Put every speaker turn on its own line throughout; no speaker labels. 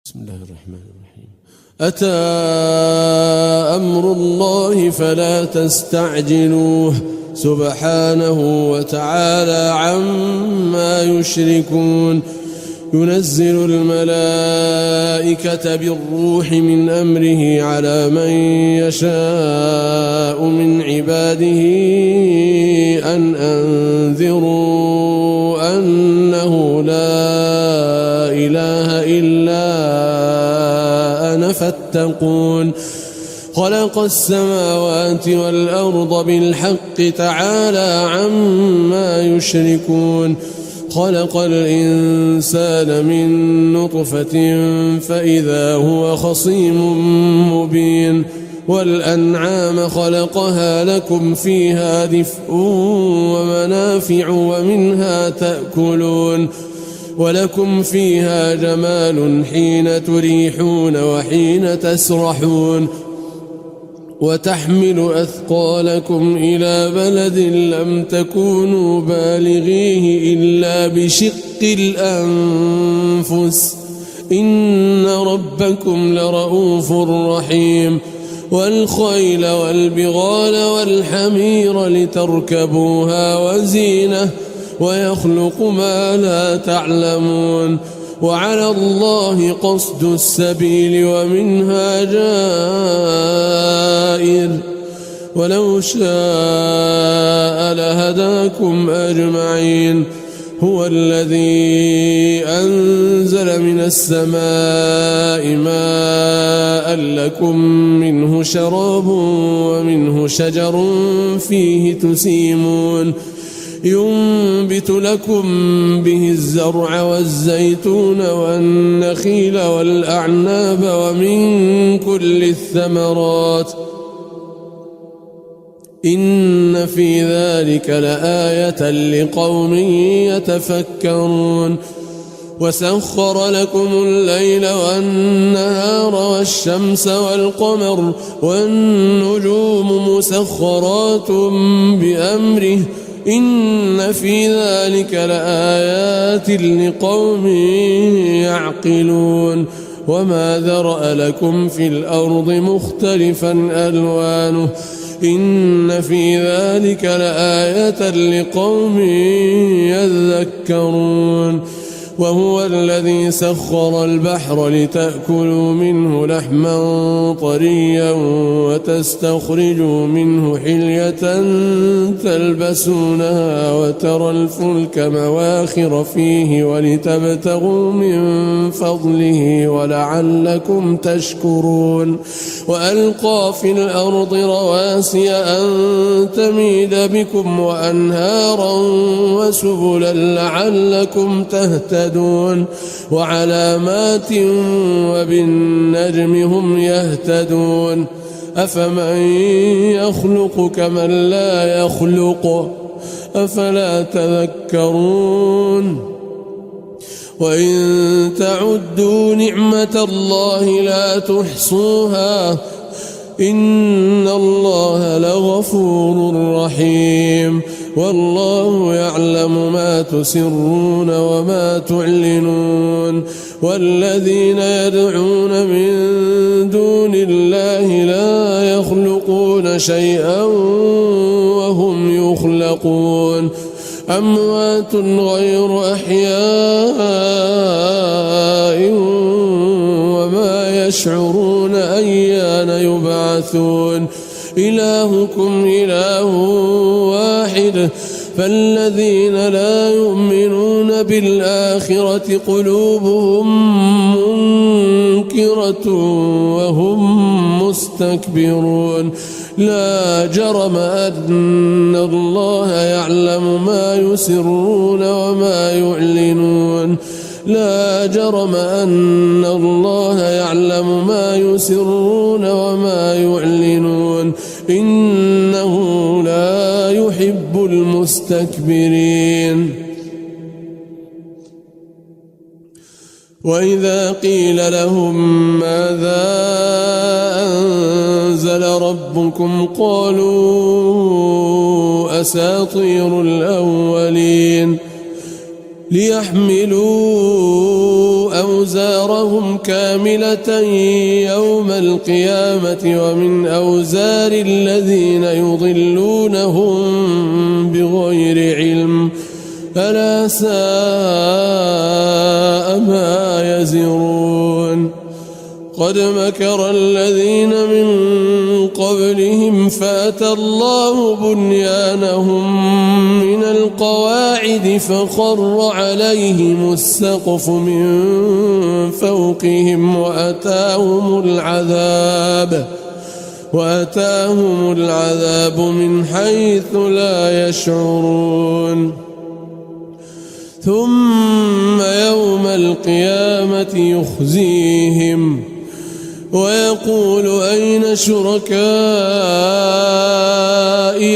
بسم الله الرحمن الرحيم. أتى أمر الله فلا تستعجلوه سبحانه وتعالى عما يشركون. ينزل الملائكة بالروح من أمره على من يشاء من عباده أن أنذروا أنه لا إله إلا أنا فاتقون. خلق السماوات والأرض بالحق تعالى عما يشركون. خلق الإنسان من نطفة فإذا هو خصيم مبين. والأنعام خلقها لكم فيها دفء ومنافع ومنها تأكلون ولكم فيها جمال حين تريحون وحين تسرحون. وتحمل أثقالكم إلى بلد لم تكونوا بالغيه إلا بشق الأنفس إن ربكم لرؤوف رحيم. والخيل والبغال والحمير لتركبوها وزينة ويخلق ما لا تعلمون. وعلى الله قصد السبيل ومنها جائر ولو شاء لهداكم أجمعين. هو الذي أنزل من السماء ماء لكم منه شراب ومنه شجر فيه تسيمون. ينبت لكم به الزرع والزيتون والنخيل والأعناب ومن كل الثمرات إن في ذلك لآية لقوم يتفكرون. وسخر لكم الليل والنهار والشمس والقمر والنجوم مسخرات بأمره إن في ذلك لآيات لقوم يعقلون. وما ذرأ لكم في الأرض مختلفا ألوانه إن في ذلك لآية لقوم يذكرون. وهو الذي سخر البحر لتأكلوا منه لحما طريا وتستخرجوا منه حلية تلبسونها وترى الفلك مواخر فيه ولتبتغوا من فضله ولعلكم تشكرون. وألقى في الأرض رواسي أن تميد بكم وأنهارا وسبلا لعلكم تهتدون. وعلامات وبالنجم هم يهتدون. أفمن يخلق كمن لا يخلق أفلا تذكرون. وإن تعدوا نعمة الله لا تحصوها إن الله لغفور رحيم. والله يعلم ما تسرون وما تعلنون. والذين يدعون من دون الله لا يخلقون شيئا وهم يخلقون. أموات غير أحياء وما يشعرون أيان يبعثون. إلهكم إله واحد فالذين لا يؤمنون بالآخرة قلوبهم منكرة وهم مستكبرون. لا جرم أن الله يعلم ما يسرون وما يعلنون. لا جرم أن الله يعلم ما يسرون وما يعلنون إنه لا يحب المستكبرين. وإذا قيل لهم ماذا أنزل ربكم قالوا أساطير الأولين. ليحملوا أوزارهم كاملة يوم القيامة ومن أوزار الذين يضلونهم بغير علم ألا ساء ما يزرون قد مكر الذين من قبلهم فأتى الله بنيانهم من القواعد فخر عليهم السقف من فوقهم وأتاهم العذاب من حيث لا يشعرون ثم يوم القيامة يخزيهم ويقول أين شركائي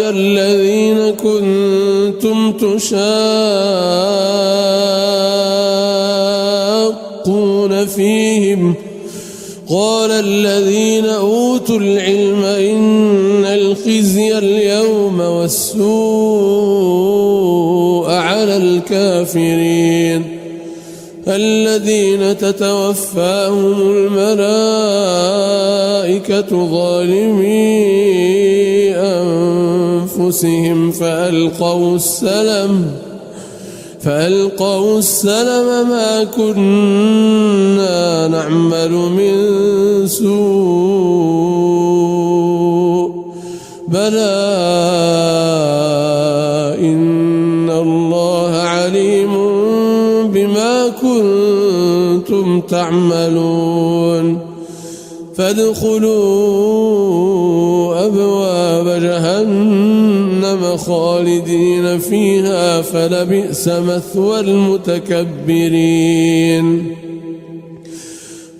الذين كنتم تشاقون فيهم قال الذين أوتوا العلم إن الخزي اليوم والسوء على الكافرين الذين تتوفاهم الملائكة ظالمي أنفسهم فألقوا السلم ما كنا نعمل من سوء بلى إن الله عليم بما كنتم تعملون فادخلوا أبواب جهنم خالدين فيها فلبئس مثوى المتكبرين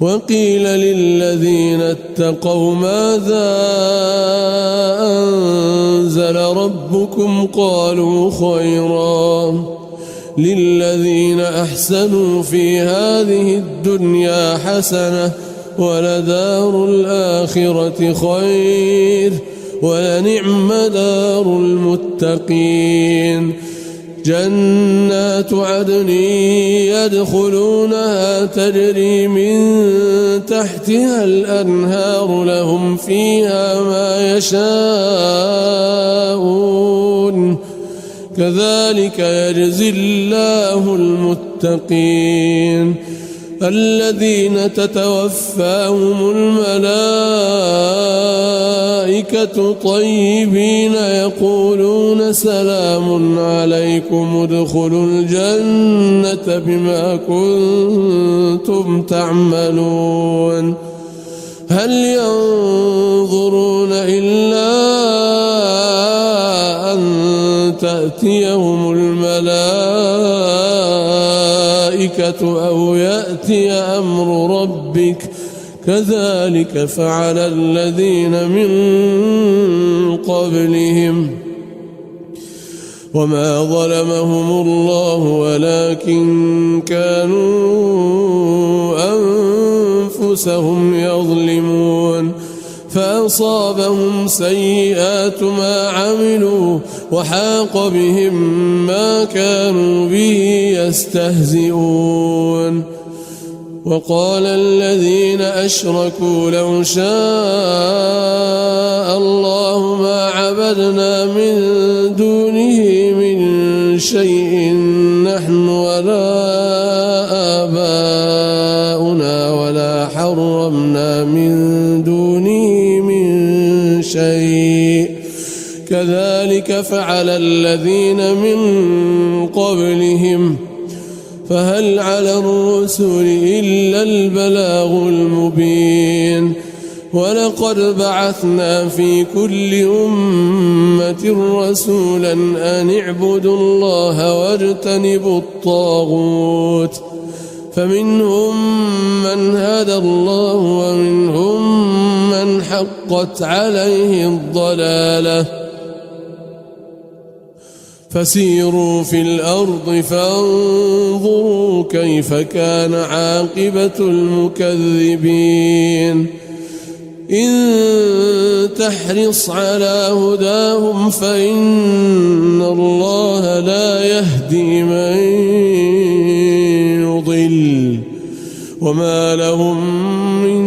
وقيل للذين اتقوا ماذا أنزل ربكم قالوا خيرا للذين أحسنوا في هذه الدنيا حسنة ولدار الآخرة خير ولنعم دار المتقين جنات عدن يدخلونها تجري من تحتها الأنهار لهم فيها ما يشاءون كذلك يجزي الله المتقين الذين تتوفاهم الملائكة طيبين يقولون سلام عليكم ادخلوا الجنة بما كنتم تعملون هل ينظرون إلا أن تأتيهم الملائكة أو يأتي أمر ربك كذلك فعل الذين من قبلهم وما ظلمهم الله ولكن كانوا أنفسهم يظلمون فأصابهم سيئات ما عملوا وحاق بهم ما كانوا به يستهزئون وقال الذين أشركوا لو شاء الله ما عبدنا من دونه من شيء نحن ولا آباؤنا ولا حرمنا من دونه من شيء كذلك فعل الذين من قبلهم فهل على الرسل إلا البلاغ المبين ولقد بعثنا في كل أمة رسولا أن اعبدوا الله واجتنبوا الطاغوت فمنهم من هدى الله ومنهم من حقت عليه الضلالة فسيروا في الأرض فانظروا كيف كان عاقبة المكذبين إن تحرص على هداهم فإن الله لا يهدي من يضل وما لهم من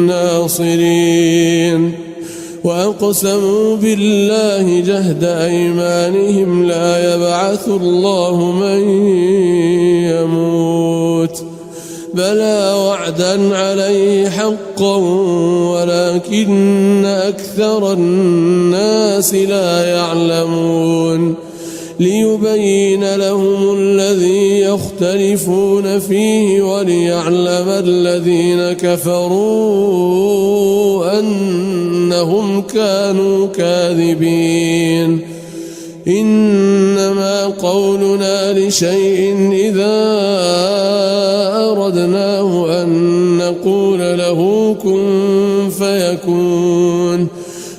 ناصرين وأقسموا بالله جهد أيمانهم لا يبعث الله من يموت بلى وعدا عليه حقا ولكن أكثر الناس لا يعلمون ليبين لهم الذي يختلفون فيه وليعلم الذين كفروا أنهم كانوا كاذبين إنما قولنا لشيء إذا أردناه أن نقول له كن فيكون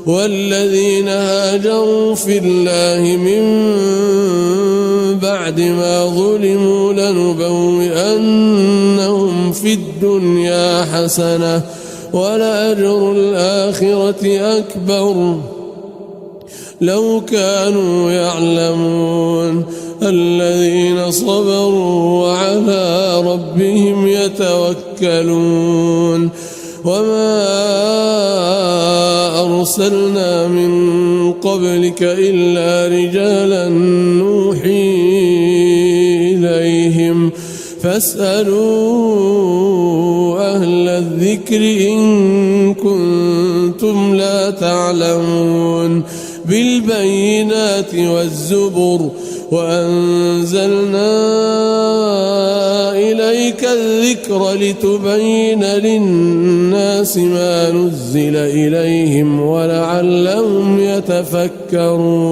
والذين هاجروا في الله من بعد ما ظلموا لنبوئنهم في الدنيا حسنة ولأجر الآخرة أكبر لو كانوا يعلمون الذين صبروا وعلى ربهم يتوكلون وما أرسلنا من قبلك إلا رجالا نوحي إليهم فاسألوا أهل الذكر إن كنتم لا تعلمون بالبينات والزبر وأنزلنا إليك الذكر لتبين للناس ما نزل إليهم ولعلهم يتفكرون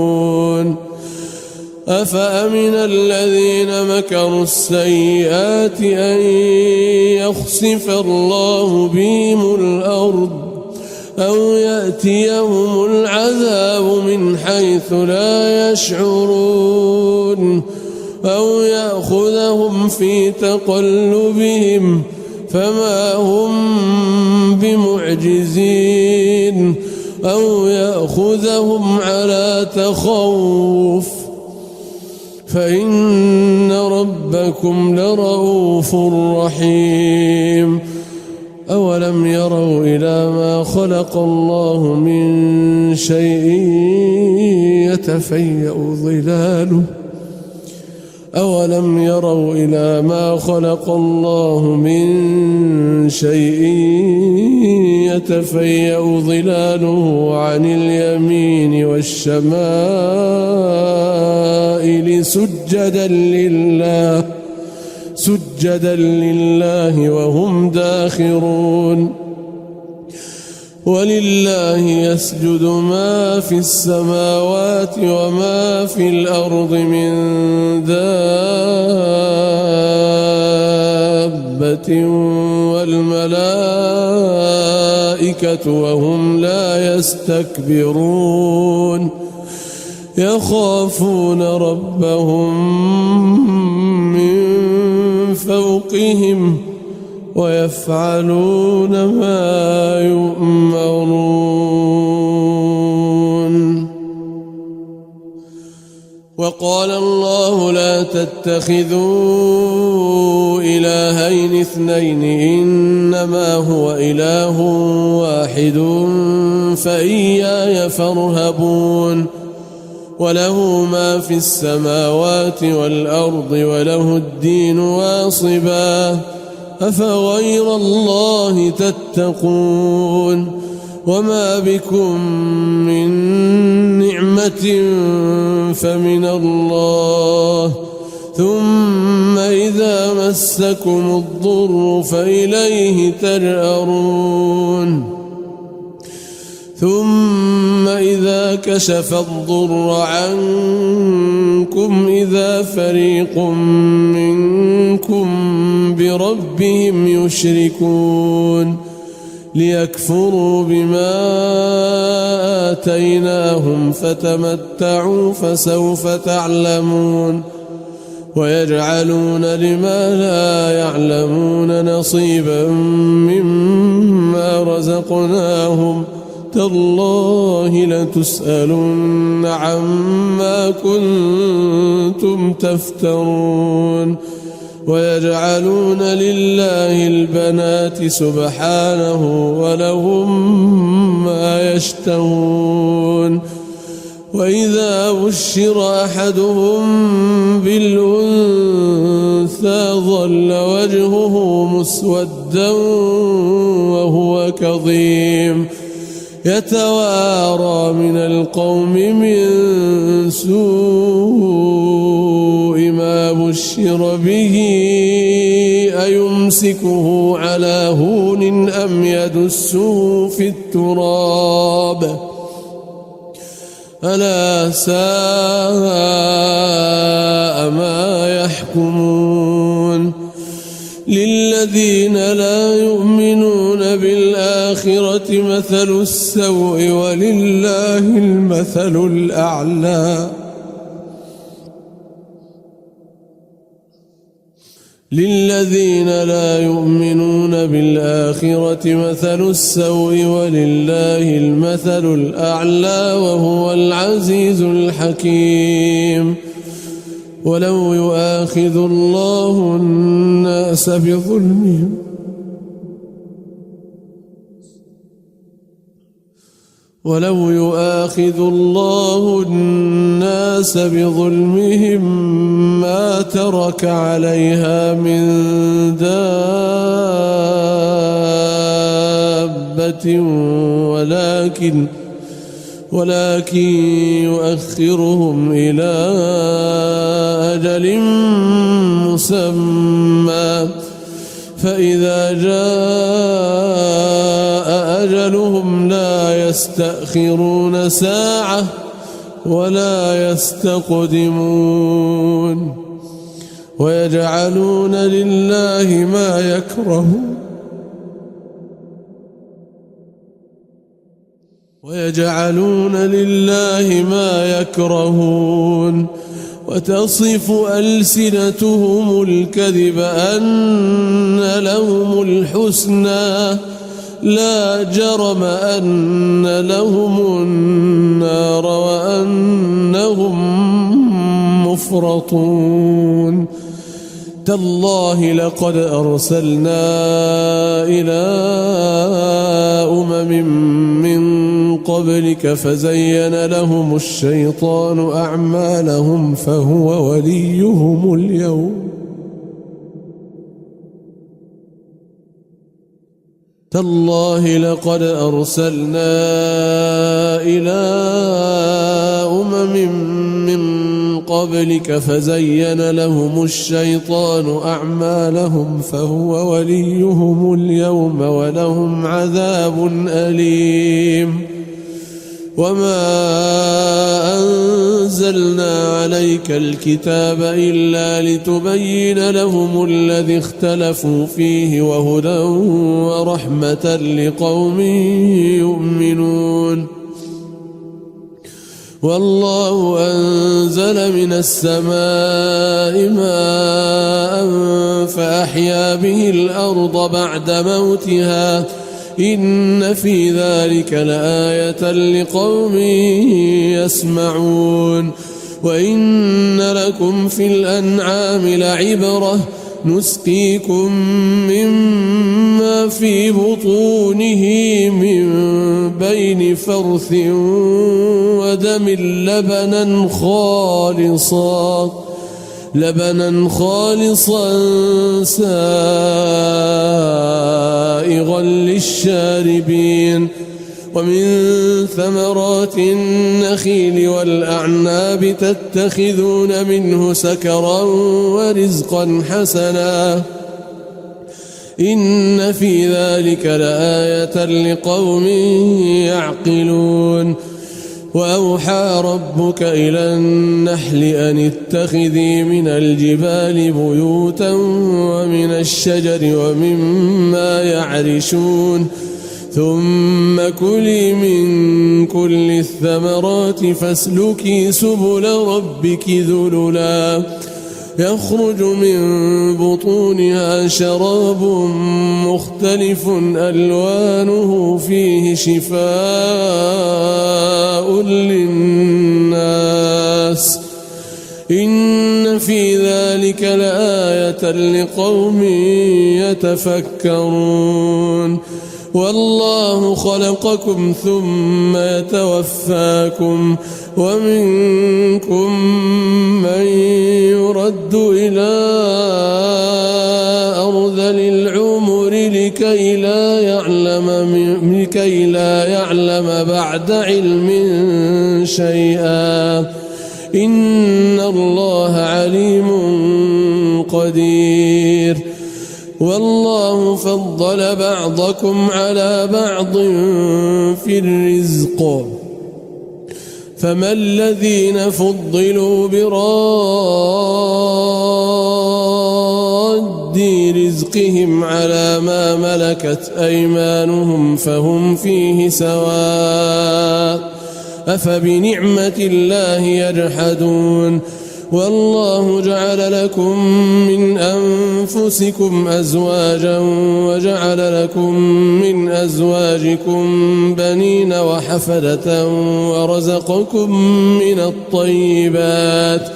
أفأمن الذين مكروا السيئات أن يخسف الله بهم الأرض أو يأتيهم العذاب من حيث لا يشعرون أو يأخذهم في تقلبهم فما هم بمعجزين أو يأخذهم على تخوف فإن ربكم لرؤوف رحيم أولم يروا إلى ما خلق الله من شيء يتفيأ ظلاله أولم يروا إلى ما خلق الله من شيء يتفيأ ظلاله عن اليمين والشمائل سجدا لله وهم داخرون ولله يسجد ما في السماوات وما في الأرض من دابة والملائكة وهم لا يستكبرون يخافون ربهم من فوقهم ويفعلون ما يؤمرون وقال الله لا تتخذوا إلهين اثنين إنما هو إله واحد فإياي فارهبون وله ما في السماوات والأرض وله الدين واصبا أفغير الله تتقون وما بكم من نعمة فمن الله ثم إذا مسكم الضر فإليه تجأرون ثم إذا كشف الضر عنكم إذا فريق منكم بربهم يشركون ليكفروا بما آتيناهم فتمتعوا فسوف تعلمون ويجعلون لما لا يعلمون نصيبا مما رزقناهم تالله لتسألن عما كنتم تفترون ويجعلون لله البنات سبحانه ولهم ما يشتهون وإذا بشر أحدهم بالأنثى ظل وجهه مسودا وهو كظيم يتوارى من القوم من سوء ما بشر به أيمسكه على هون أم يدسه في التراب ألا ساء ما يحكمون للذين لا يؤمنون بالآخرة مثل السوء ولله المثل الأعلى للذين لا يؤمنون بالآخرة مثل السوء ولله المثل الأعلى وهو العزيز الحكيم ولو يؤاخذ الله الناس بظلمهم ما ترك عليها من دابة ولكن يؤخرهم إلى أجل مسمى فإذا جاء أجلهم لا يستأخرون ساعة ولا يستقدمون ويجعلون لله ما يكرهون وتصف ألسنتهم الكذب أن لهم الحسنى لا جرم أن لهم النار وأنهم مفرطون تالله لقد أرسلنا إلى من قبلك فزين لهم الشيطان أعمالهم فهو وليهم اليوم تالله لقد أرسلنا إلى من قبلك فزين لهم الشيطان أعمالهم فهو وليهم اليوم ولهم عذاب أليم وما أنزلنا عليك الكتاب إلا لتبين لهم الذي اختلفوا فيه وهدى ورحمة لقوم يؤمنون والله أنزل من السماء ماء فأحيا به الأرض بعد موتها إن في ذلك لآية لقوم يسمعون وإن لكم في الأنعام لعبرة نسقيكم مما في بطونه من بين فرث ودم لبنا خالصا سائغا للشاربين ومن ثمرات النخيل والأعناب تتخذون منه سكرا ورزقا حسنا إن في ذلك لآية لقوم يعقلون وأوحى ربك إلى النحل أن اتخذي من الجبال بيوتا ومن الشجر ومما يعرشون ثم كلي من كل الثمرات فاسلكي سبل ربك ذللا يخرج من بطونها شراب مختلف ألوانه فيه شفاء للناس إن في ذلك لآية لقوم يتفكرون والله خلقكم ثم يتوفاكم ومنكم من يرد إلى أرذل العمر لكي لا يعلم بعد علم شيئا إن الله عليم قدير والله فضل بعضكم على بعض في الرزق فما الذين فضلوا براد رزقهم على ما ملكت أيمانهم فهم فيه سواء أفبنعمة الله يجحدون والله جعل لكم من أنفسكم أزواجا وجعل لكم من أزواجكم بنين وحفدة ورزقكم من الطيبات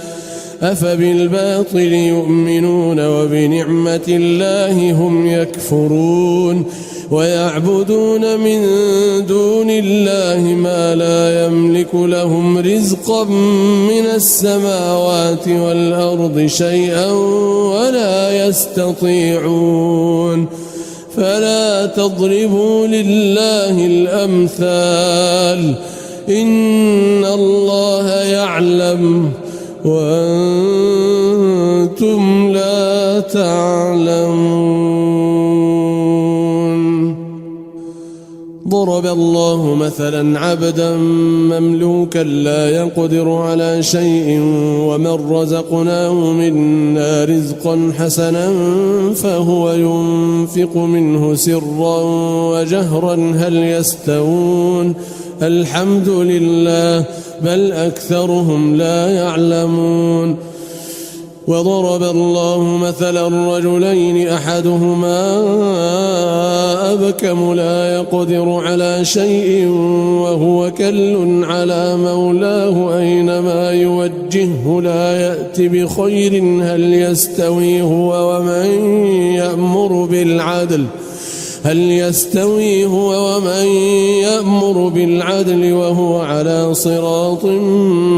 أفبالباطل يؤمنون وبنعمة الله هم يكفرون ويعبدون من دون الله ما لا يملك لهم رزقا من السماوات والأرض شيئا ولا يستطيعون فلا تضربوا لله الأمثال إن الله يعلم وأنتم لا تعلمون ضرب الله مثلا عبدا مملوكا لا يقدر على شيء ومن رزقناه منا رزقا حسنا فهو ينفق منه سرا وجهرا هل يستوون الحمد لله بل أكثرهم لا يعلمون وضرب الله مثلا رجلين أحدهما أبكم لا يقدر على شيء وهو كل على مولاه أينما يوجهه لا يأتي بخير هل يستوي هو ومن يأمر بالعدل وهو على صراط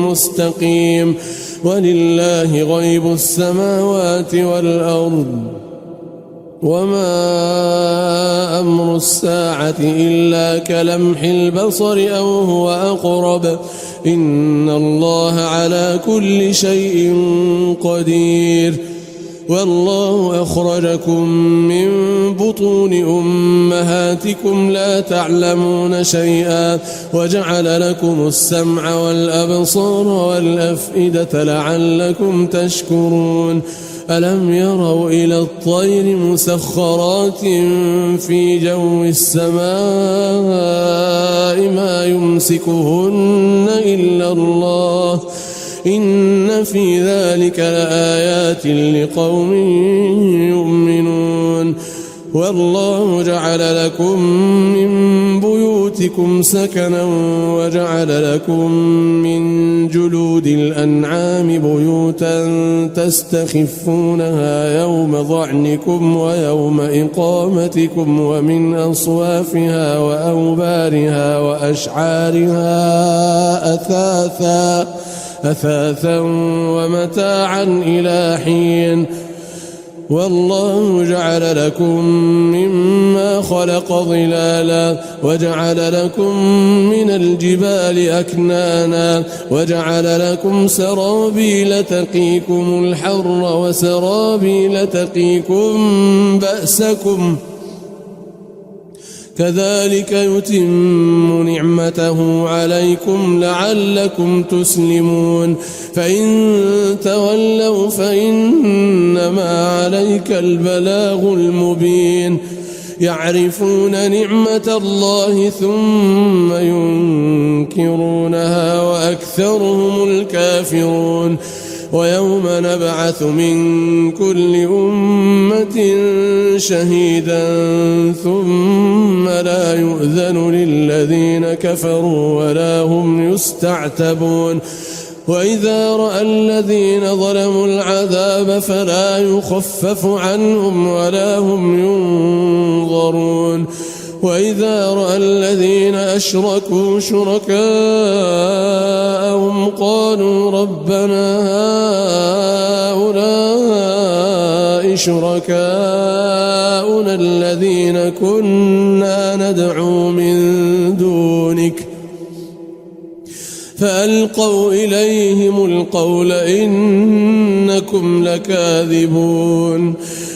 مستقيم ولله غيب السماوات والأرض وما أمر الساعة إلا كلمح البصر أو هو أقرب إن الله على كل شيء قدير والله أخرجكم من بطون أمهاتكم لا تعلمون شيئا وجعل لكم السمع والأبصار والأفئدة لعلكم تشكرون ألم يروا إلى الطير مسخرات في جو السماء ما يمسكهن إلا الله إن في ذلك لآيات لقوم يؤمنون والله جعل لكم من بيوتكم سكنا وجعل لكم من جلود الأنعام بيوتا تستخفونها يوم ظعنكم ويوم إقامتكم ومن أصوافها وأوبارها وأشعارها أثاثا ومتاعا إلى حين والله جعل لكم مما خلق ظلالا وجعل لكم من الجبال أكنانا وجعل لكم سرابيل تقيكم الحر وسرابيل تقيكم بأسكم كذلك يتم نعمته عليكم لعلكم تسلمون فإن تولوا فإنما عليك البلاغ المبين يعرفون نعمة الله ثم ينكرونها وأكثرهم الكافرون ويوم نبعث من كل أمة شهيدا ثم لا يؤذن للذين كفروا ولا هم يستعتبون وإذا رأى الذين ظلموا العذاب فلا يخفف عنهم ولا هم ينظرون وإذا رأى الذين أشركوا شركاءهم قالوا ربنا هؤلاء شركاؤنا الذين كنا ندعو من دونك فألقوا إليهم القول إنكم لكاذبون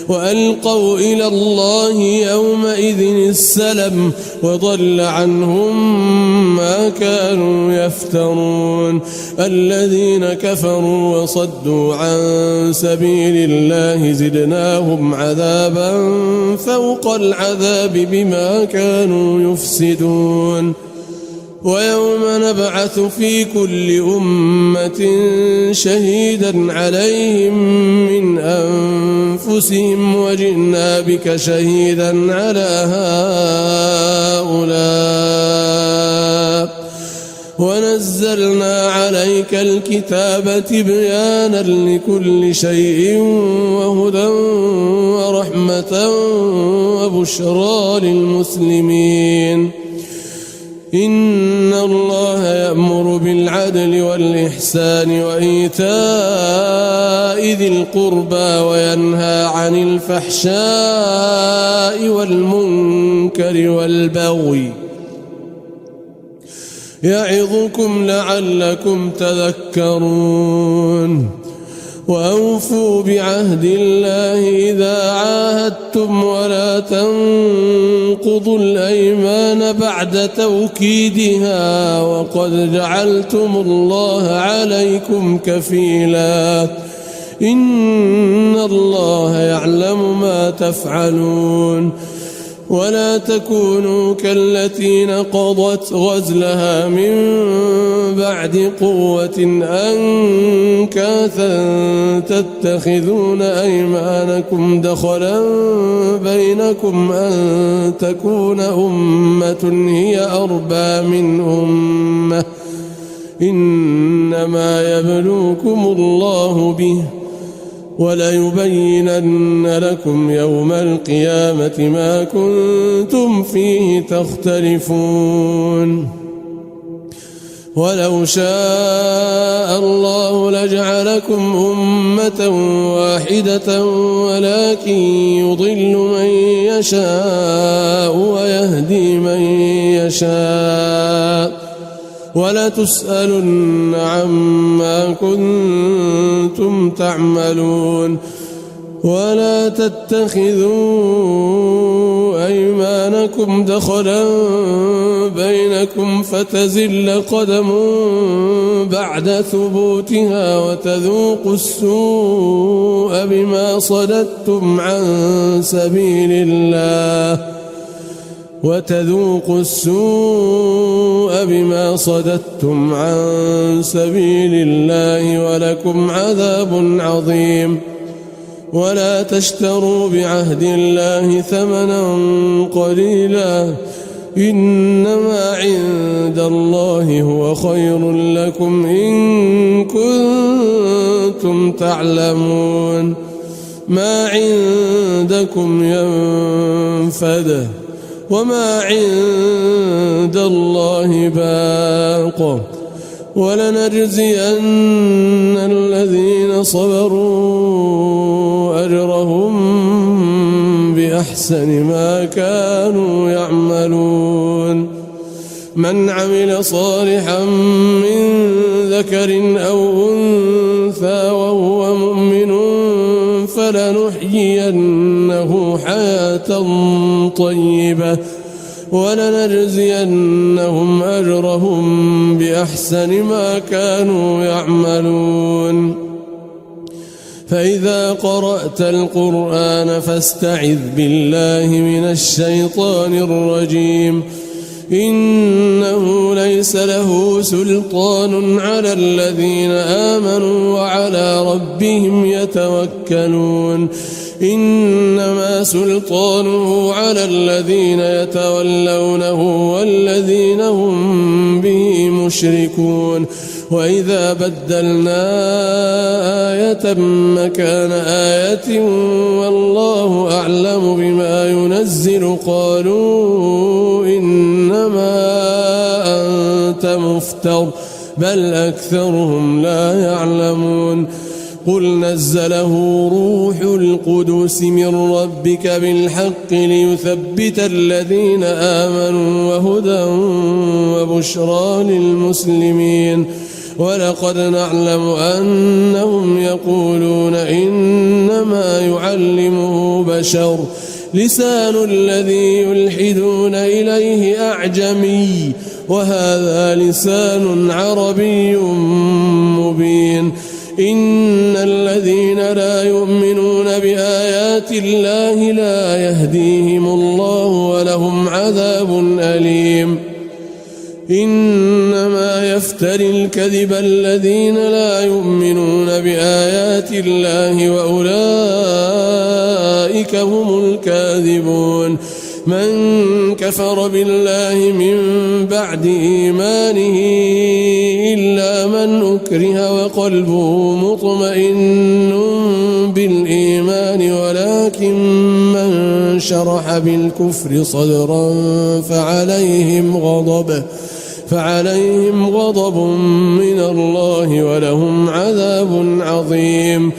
وألقوا إلى الله يومئذ السلم وضل عنهم ما كانوا يفترون الذين كفروا وصدوا عن سبيل الله زدناهم عذابا فوق العذاب بما كانوا يفسدون ويوم نبعث في كل أمة شهيدا عليهم من أنفسهم وجئنا بك شهيدا على هؤلاء ونزلنا عليك الكتاب تبيانا لكل شيء وهدى ورحمة وبشرى للمسلمين إن الله يأمر بالعدل والإحسان وإيتاء ذي القربى وينهى عن الفحشاء والمنكر والبغي يعظكم لعلكم تذكرون وأوفوا بعهد الله إذا عاهدتم ولا تنقضوا الأيمان بعد توكيدها وقد جعلتم الله عليكم كفيلا إن الله يعلم ما تفعلون ولا تكونوا كالتي نقضت غزلها من بعد قوة أنكاثا تتخذون أيمانكم دخلا بينكم أن تكون أمة هي أربى من أمة إنما يبلوكم الله به وليبينن لكم يوم القيامة ما كنتم فيه تختلفون ولو شاء الله لجعلكم أمة واحدة ولكن يضل من يشاء ويهدي من يشاء ولتسألن عما كنتم تعملون ولا تتخذوا أيمانكم دخلا بينكم فتزل قدم بعد ثبوتها وتذوقوا السوء بما صددتم عن سبيل الله ولكم عذاب عظيم ولا تشتروا بعهد الله ثمنا قليلا إنما عند الله هو خير لكم إن كنتم تعلمون ما عندكم ينفد وما عند الله باق ولنجزين الذين صبروا أجرهم بأحسن ما كانوا يعملون من عمل صالحا من ذكر أو أنثى وهو مؤمن فلنحيينه حياة طيبة ولنجزينهم أجرهم بأحسن ما كانوا يعملون فإذا قرأت القرآن فاستعذ بالله من الشيطان الرجيم إنه ليس له سلطان على الذين آمنوا وعلى ربهم يتوكلون إنما سلطانه على الذين يتولونه والذين هم به مشركون وإذا بدلنا آية مكان آية والله أعلم بما ينزل قالوا إنما أنت مفتر بل أكثرهم لا يعلمون قل نزله روح القدس من ربك بالحق ليثبت الذين آمنوا وهدى وبشرى للمسلمين ولقد نعلم أنهم يقولون إنما يعلمه بشر لسان الذي يلحدون إليه أعجمي وهذا لسان عربي مبين إن الذين لا يؤمنون بآيات الله لا يهديهم الله ولهم عذاب أليم إنما يفتري الكذب الذين لا يؤمنون بآيات الله وأولئك هم الكاذبون من كفر بالله من بعد إيمانه إلا من أكره وقلبه مطمئن بالإيمان ولكن من شرح بالكفر صدرا فعليهم غضب من الله ولهم عذاب عظيم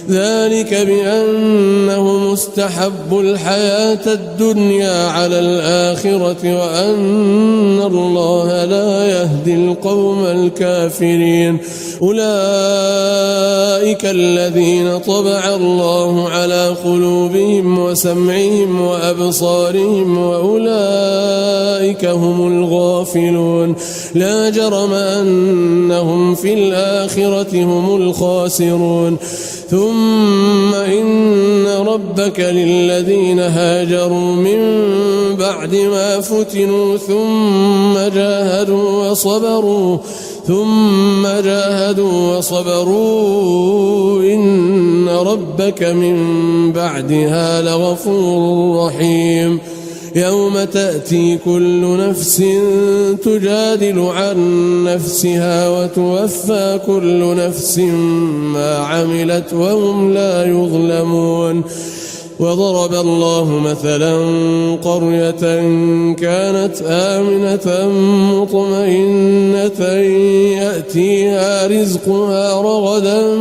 ذلك بأنهم استحبوا الحياة الدنيا على الآخرة وأن الله لا يهدي القوم الكافرين أولئك الذين طبع الله على قلوبهم وسمعهم وأبصارهم وأولئك هم الغافلون لا جرم أنهم في الآخرة هم الخاسرون ثم إن ربك للذين هاجروا من بعد ما فتنوا ثم جاهدوا وصبروا إن ربك من بعدها لغفور رحيم يوم تأتي كل نفس تجادل عن نفسها وتوفى كل نفس ما عملت وهم لا يظلمون وضرب الله مثلا قرية كانت آمنة مطمئنة يأتيها رزقها رغدا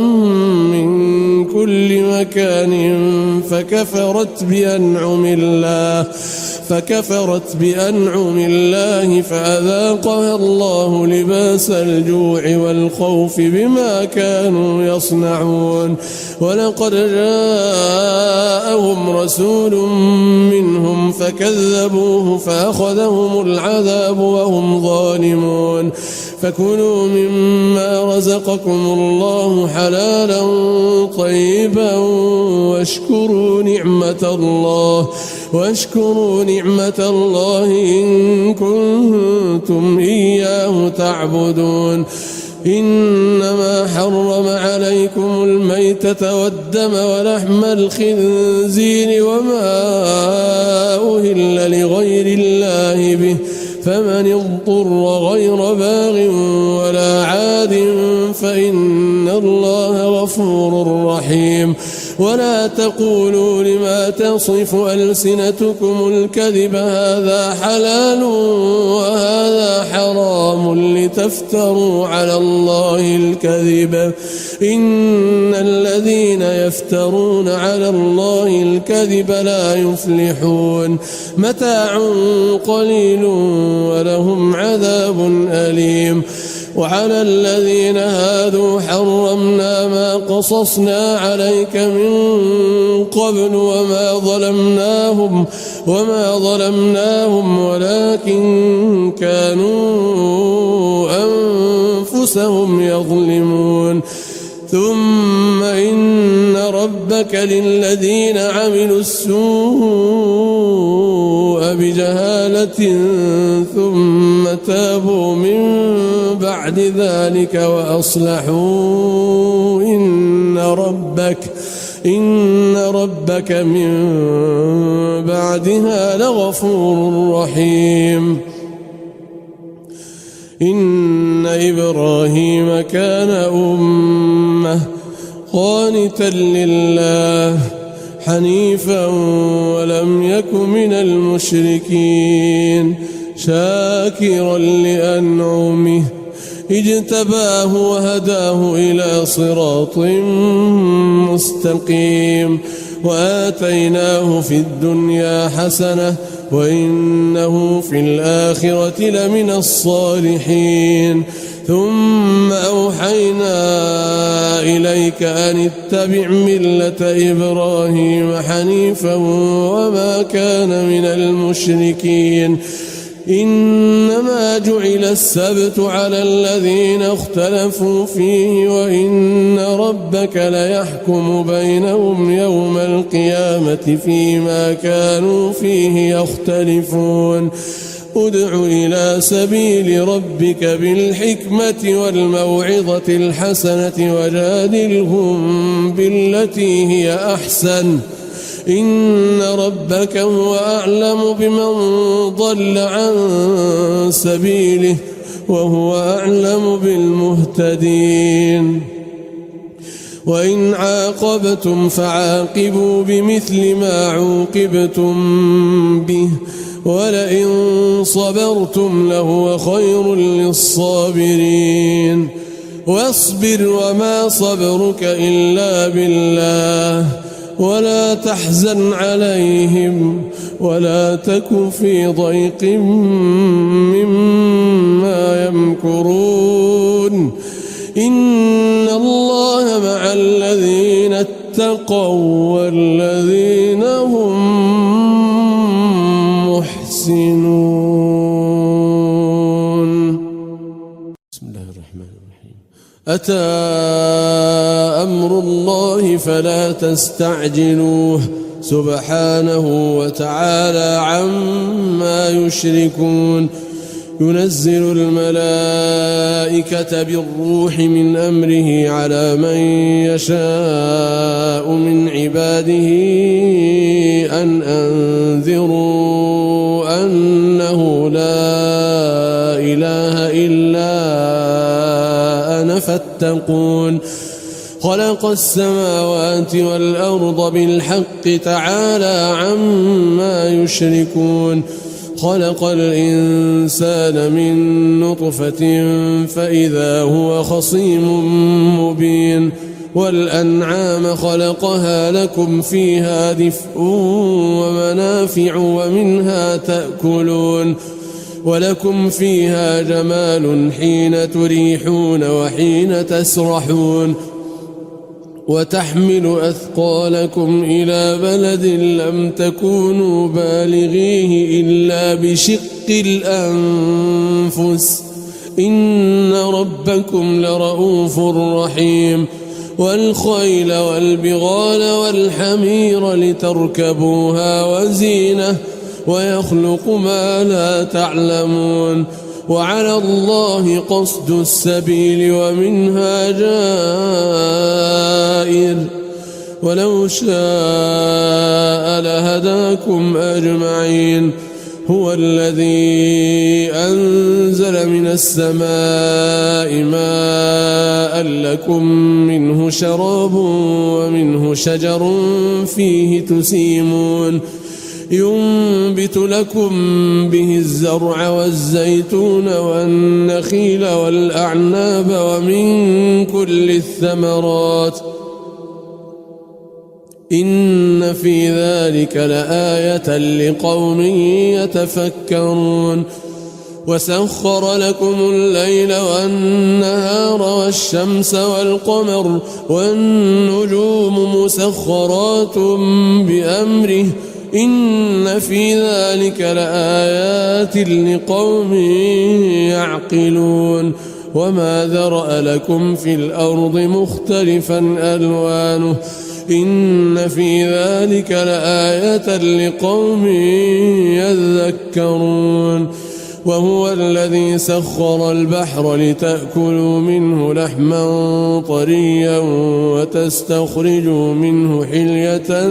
من كل مكان فكفرت بأنعم الله فأذاقها الله لباس الجوع والخوف بما كانوا يصنعون ولقد جاءهم رسول منهم فكذبوه فأخذهم العذاب وهم ظالمون فكلوا مما رزقكم الله حلالا طيبا واشكروا نعمة الله إن كنتم إياه تعبدون إنما حرم عليكم الميتة والدم ولحم الخنزير وما أهل لغير الله به فمن اضطر غير باغ ولا عاد فإن الله غفور رحيم ولا تقولوا لما تصف ألسنتكم الكذب هذا حلال وهذا حرام لتفتروا على الله الكذب إن الذين يفترون على الله الكذب لا يفلحون متاع قليل ولهم عذاب أليم وعلى الذين هادوا حرمنا ما قصصنا عليك من قبل وما ظلمناهم ولكن كانوا أنفسهم يظلمون ثم إن ربك للذين عملوا السوء بجهالة ثم تابوا من بعد ذلك وأصلحوا إن ربك من بعدها لغفور رحيم. إن إبراهيم كان أمة قانتا لله حنيفا ولم يك من المشركين شاكرا لأنعمه اجتباه وهداه إلى صراط مستقيم وآتيناه في الدنيا حسنة وإنه في الآخرة لمن الصالحين. ثم أوحينا إليك أن اتبع ملة إبراهيم حنيفا وما كان من المشركين. إنما جعل السبت على الذين اختلفوا فيه وإن ربك ليحكم بينهم يوم القيامة فيما كانوا فيه يختلفون. ادع إلى سبيل ربك بالحكمة والموعظة الحسنة وجادلهم بالتي هي أحسن إن ربك هو أعلم بمن ضل عن سبيله وهو أعلم بالمهتدين. وإن عاقبتم فعاقبوا بمثل ما عوقبتم به ولئن صبرتم لهو خير للصابرين. واصبر وما صبرك إلا بالله ولا تحزن عليهم ولا تك في ضيق مما يمكرون. إن الله مع الذين اتقوا والذين هم محسنون. بسم الله الرحمن الرحيم. أتى أمر الله فلا تستعجلوه سبحانه وتعالى عما يشركون. ينزل الملائكة بالروح من أمره على من يشاء من عباده أن أنذروا أنه لا إله إلا أنا فاتقون. خلق السماوات والأرض بالحق تعالى عما يشركون. خلق الإنسان من نطفة فإذا هو خصيم مبين. والأنعام خلقها لكم فيها دفء ومنافع ومنها تأكلون ولكم فيها جمال حين تريحون وحين تسرحون. وتحمل أثقالكم إلى بلد لم تكونوا بالغيه إلا بشق الأنفس إن ربكم لرؤوف رحيم. والخيل والبغال والحمير لتركبوها وزينة ويخلق ما لا تعلمون. وعلى الله قصد السبيل ومنها جائر ولو شاء لهداكم أجمعين. هو الذي أنزل من السماء ماء لكم منه شراب ومنه شجر فيه تسيمون. ينبت لكم به الزرع والزيتون والنخيل والأعناب ومن كل الثمرات إن في ذلك لآية لقوم يتفكرون. وسخر لكم الليل والنهار والشمس والقمر والنجوم مسخرات بأمره إن في ذلك لآيات لقوم يعقلون. وما ذرأ لكم في الأرض مختلفا ألوانه إن في ذلك لآية لقوم يذكرون وهو الذي سخر البحر لتأكلوا منه لحما طريا وتستخرجوا منه حلية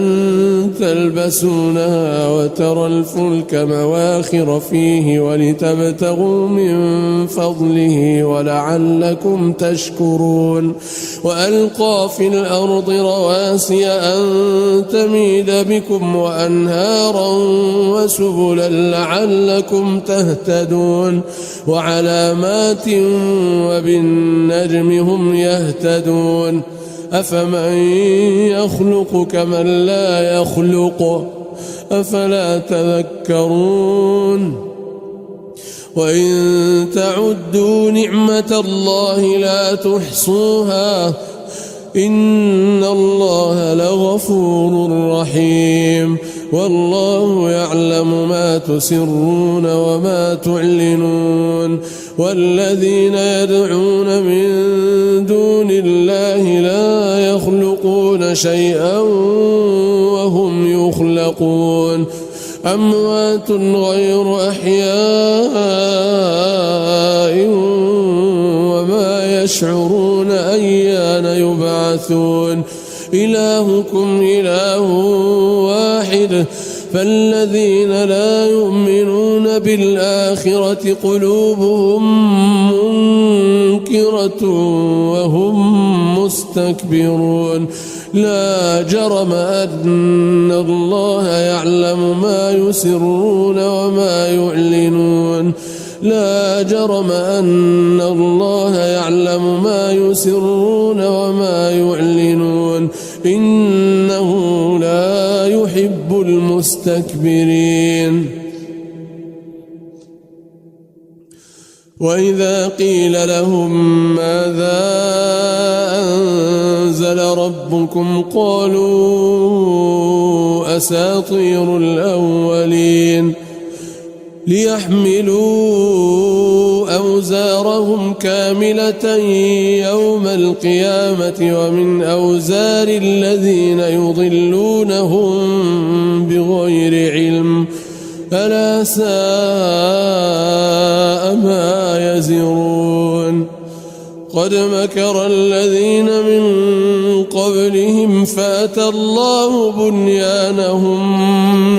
تلبسونها وترى الفلك مواخر فيه ولتبتغوا من فضله ولعلكم تشكرون وألقى في الأرض رواسي أن تميد بكم وأنهارا وسبلا لعلكم تهتدون وعلامات وبالنجم هم يهتدون أفمن يخلق كمن لا يخلق أفلا تذكرون وإن تعدوا نعمة الله لا تحصوها إن الله لغفور رحيم والله يعلم ما تسرون وما تعلنون والذين يدعون من دون الله لا يخلقون شيئا وهم يخلقون أموات غير أحياء وما يشعرون أيان يبعثون إلهكم إله واحد فالذين لا يؤمنون بالآخرة قلوبهم منكرة وهم مستكبرون لا جرم أن الله يعلم ما يسرون وما يعلنون لا جرم أن الله يعلم ما يسرون وما يعلنون إنه لا يحب المستكبرين وإذا قيل لهم ماذا أنزل ربكم قالوا أساطير الأولين ليحملوا أوزارهم كاملة يوم القيامة ومن أوزار الذين يضلونهم بغير علم ألا ساء ما يزرون قد مكر الذين من قبلهم فأتى الله بنيانهم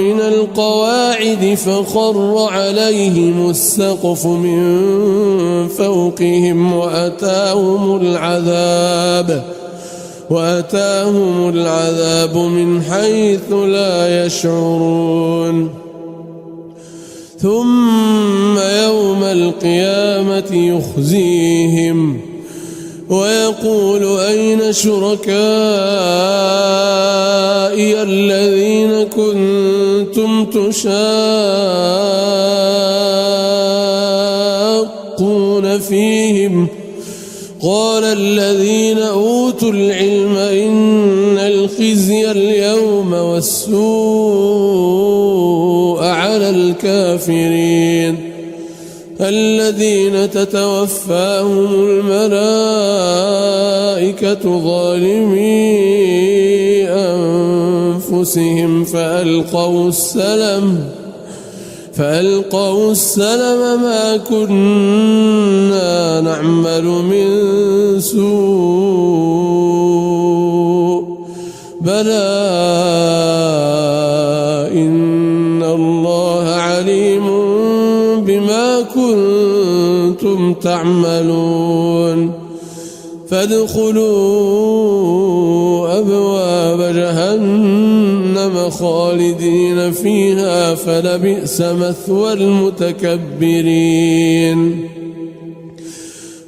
من القواعد فخر عليهم السقف من فوقهم وأتاهم العذاب من حيث لا يشعرون ثم يوم القيامة يخزيهم ويقول أين شركائي الذين كنتم تشاقون فيهم قال الذين أوتوا العلم إن الخزي اليوم والسوء على الكافرين الذين تتوفاهم الملائكة ظالمي أنفسهم فألقوا السلم ما كنا نعمل من سوء بلى إن الله عليم بما كنتم تعملون فادخلوا أبواب جهنم خالدين فيها فلبئس مثوى المتكبرين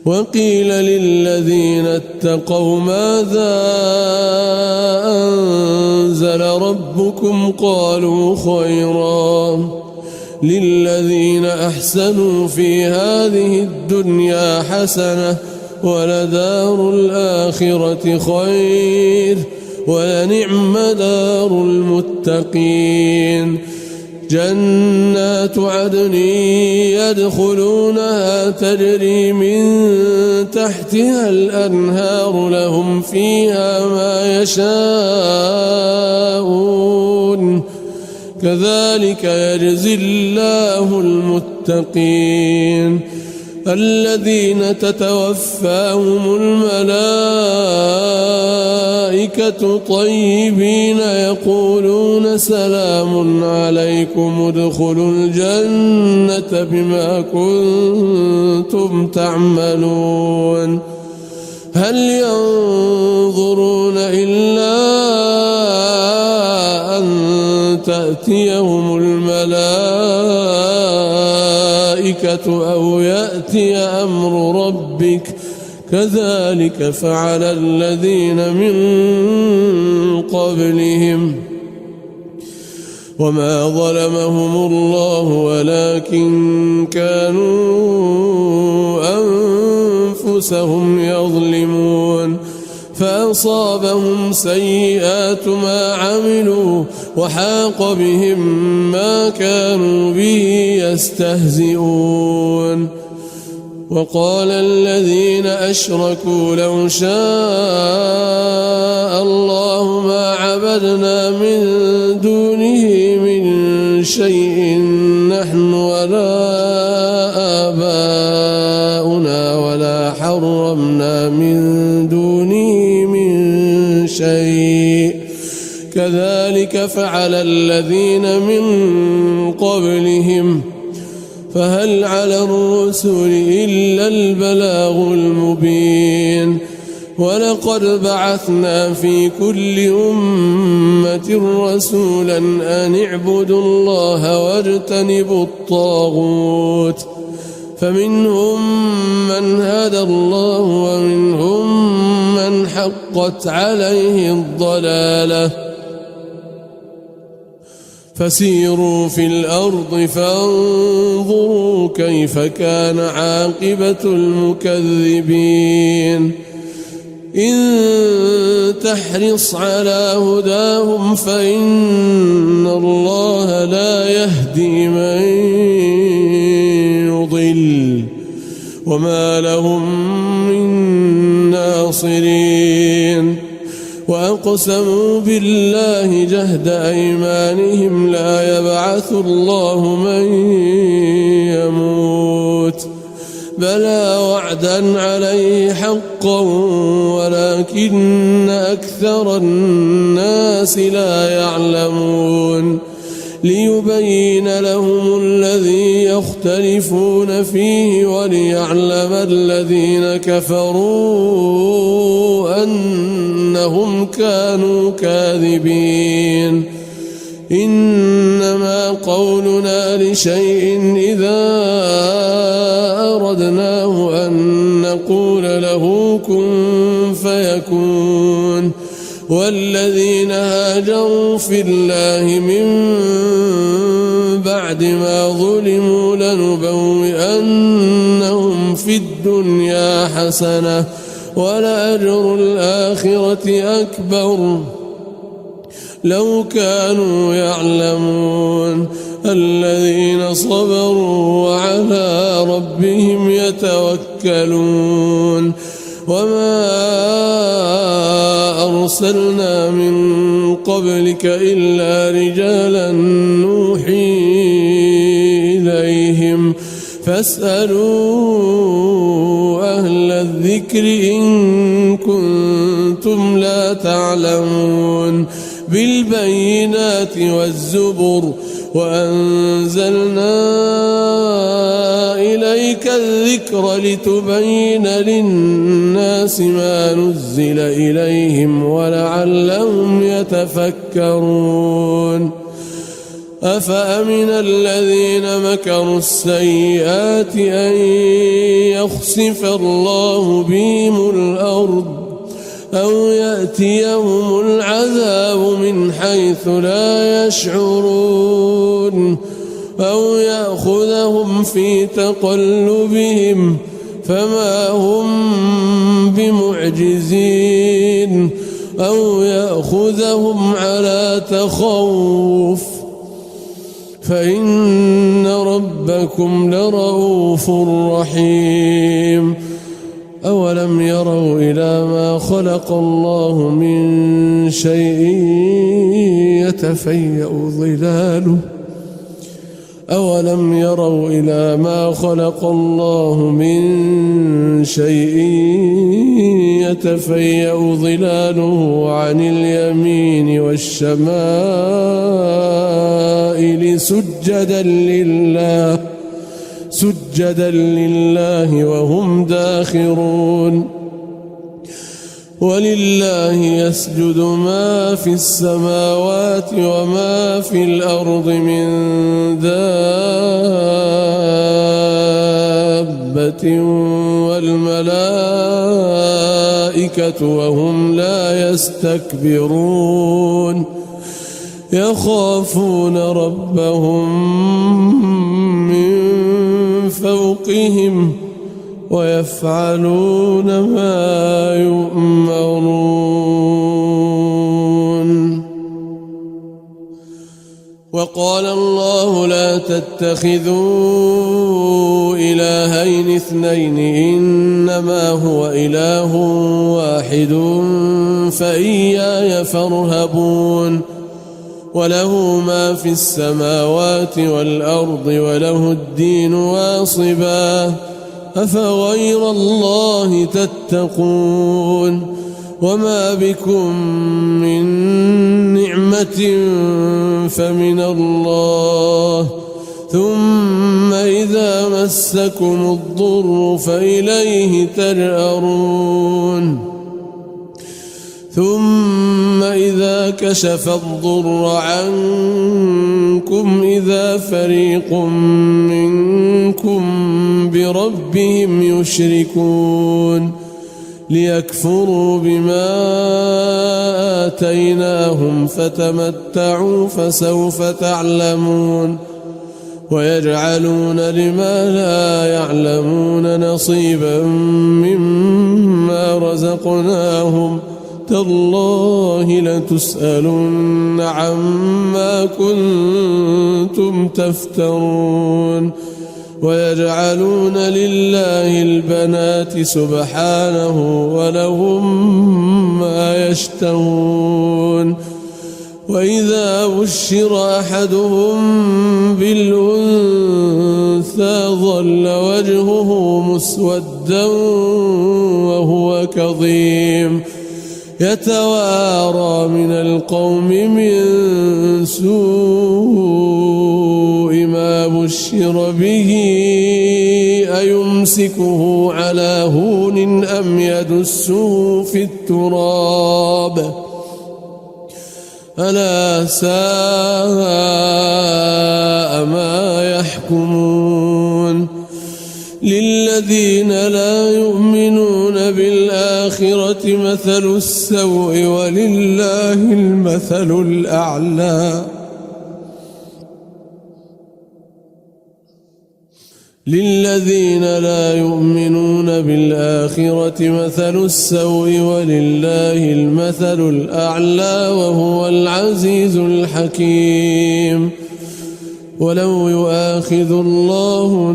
وقيل للذين اتقوا ماذا أنزل ربكم قالوا خيرا للذين أحسنوا في هذه الدنيا حسنة ولدار الآخرة خير ولنعم دار المتقين جنات عدن يدخلونها تجري من تحتها الأنهار لهم فيها ما يشاءون كذلك يجزي الله المتقين الذين تتوفاهم الملائكة طيبين يقولون سلام عليكم ادخلوا الجنة بما كنتم تعملون هل ينظرون إلا أن تأتيهم الملائكة أو يأتي أمر ربك كذلك فعل الذين من قبلهم وما ظلمهم الله ولكن كانوا أنفسهم يظلمون فأصابهم سيئات ما عملوا وحاق بهم ما كانوا به يستهزئون وقال الذين أشركوا لو شاء الله ما عبدنا من دونه من شيء نحن ولا آباؤنا ولا حرمنا من دونه من شيء كذلك فعل الذين من قبلهم فهل على الرسل إلا البلاغ المبين ولقد بعثنا في كل أمة رسولا أن اعبدوا الله واجتنبوا الطاغوت فمنهم من هدى الله ومنهم من حقت عليه الضلالة فسيروا في الأرض فانظروا كيف كان عاقبة المكذبين إن تحرص على هداهم فإن الله لا يهدي من يضل وما لهم من ناصرين وأقسموا بالله جهد أيمانهم لا يبعث الله من يموت بلى وعدا عليه حقا ولكن أكثر الناس لا يعلمون ليبين لهم الذي يختلفون فيه وليعلم الذين كفروا أنهم كانوا كاذبين إنما قولنا لشيء إذا أردناه أن نقول له كن فيكون والذين هاجروا في الله من بعد ما ظلموا لنبوئنهم في الدنيا حسنة ولأجر الآخرة أكبر لو كانوا يعلمون الذين صبروا وعلى ربهم يتوكلون وما أرسلنا من قبلك إلا رجالا نوحي إليهم فاسألوا أهل الذكر إن كنتم لا تعلمون بالبينات والزبر وأنزلنا إليك الذكر لتبين للناس ما نزل إليهم ولعلهم يتفكرون أفأمن الذين مكروا السيئات أن يخسف الله بهم الأرض أو يأتيهم العذاب من حيث لا يشعرون أو يأخذهم في تقلبهم فما هم بمعجزين أو يأخذهم على تخوف فإن ربكم لرؤوف رحيم أولم يروا إلى ما خلق الله من شيء يتفيأ ظلاله أولم يروا إلى ما خلق الله من شيء يتفيأظلاله عن اليمين والشمائل سجدا لله وهم داخرون ولله يسجد ما في السماوات وما في الأرض من دابة والملائكة وهم لا يستكبرون يخافون ربهم من فوقهم ويفعلون ما يؤمرون وقال الله لا تتخذوا إلهين اثنين إنما هو إله واحد فإياي فارهبون وله ما في السماوات والأرض وله الدين واصبا أفغير الله تتقون وما بكم من نعمة فمن الله ثم إذا مسكم الضر فإليه تجأرون ثم إذا كشف الضر عنكم إذا فريق منكم بربهم يشركون ليكفروا بما آتيناهم فتمتعوا فسوف تعلمون ويجعلون لما لا يعلمون نصيبا مما رزقناهم تالله لتسألن عما كنتم تفترون ويجعلون لله البنات سبحانه ولهم ما يشتهون وإذا بشر أحدهم بالأنثى ظل وجهه مسودا وهو كظيم يتوارى من القوم من سوء ما بشر به أيمسكه على هون أم يدسه في التراب ألا ساء ما يحكمون للذين لا يؤمنون بالآخرة مثل السوء ولله المثل الأعلى للذين لا يؤمنون بالآخرة مثل السوء ولله المثل الأعلى وهو العزيز الحكيم ولو يؤاخذ الله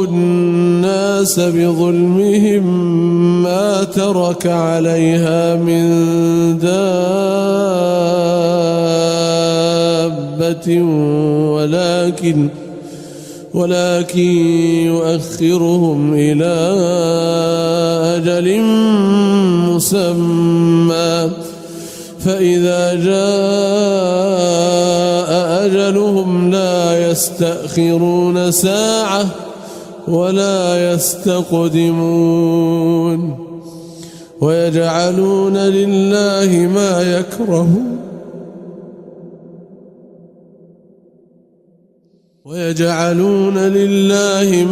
الناس بظلمهم ما ترك عليها من دابة ولكن يؤخرهم إلى أجل مسمى فإذا جاء أجلهم لا يستأخرون ساعة ولا يستقدمون ويجعلون لله